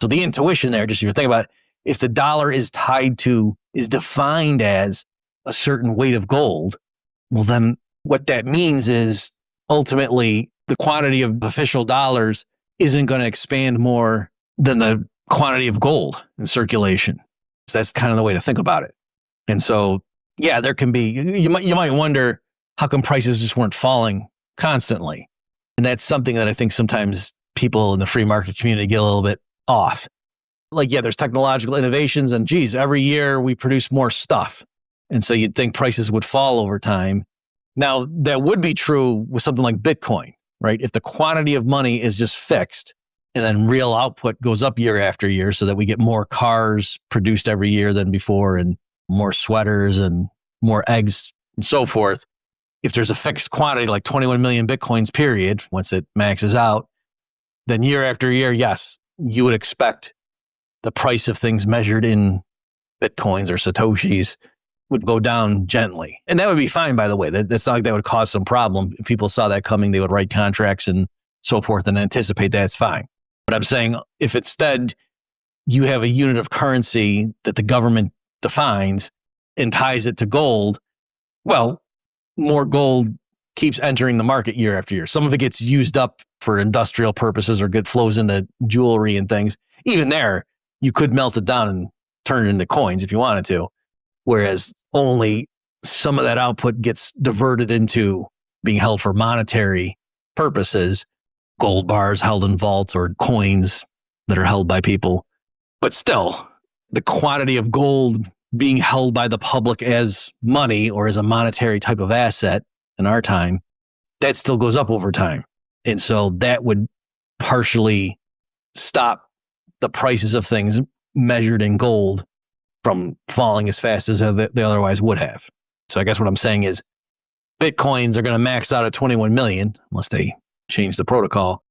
So the intuition there, just if you think about it, if the dollar is defined as a certain weight of gold, well, then what that means is ultimately the quantity of official dollars isn't going to expand more than the quantity of gold in circulation. So that's kind of the way to think about it. And so, yeah, there can be, you might wonder how come prices just weren't falling constantly. And that's something that I think sometimes people in the free market community get a little bit off. Like, yeah, there's technological innovations and geez, every year we produce more stuff. And so you'd think prices would fall over time. Now, that would be true with something like Bitcoin, right? If the quantity of money is just fixed and then real output goes up year after year so that we get more cars produced every year than before and more sweaters and more eggs and so forth. If there's a fixed quantity like 21 million Bitcoins period, once it maxes out, then year after year, yes, you would expect the price of things measured in Bitcoins or Satoshis would go down gently. And that would be fine, by the way. That's not like that would cause some problem. If people saw that coming, they would write contracts and so forth and anticipate that, it's fine. But I'm saying if instead you have a unit of currency that the government defines and ties it to gold, well, more gold keeps entering the market year after year. Some of it gets used up for industrial purposes or flows into jewelry and things. Even there, you could melt it down and turn it into coins if you wanted to. Whereas only some of that output gets diverted into being held for monetary purposes, gold bars held in vaults or coins that are held by people. But still, the quantity of gold being held by the public as money or as a monetary type of asset in our time, that still goes up over time. And so that would partially stop the prices of things measured in gold from falling as fast as they otherwise would have. So I guess what I'm saying is Bitcoins are going to max out at 21 million unless they change the protocol.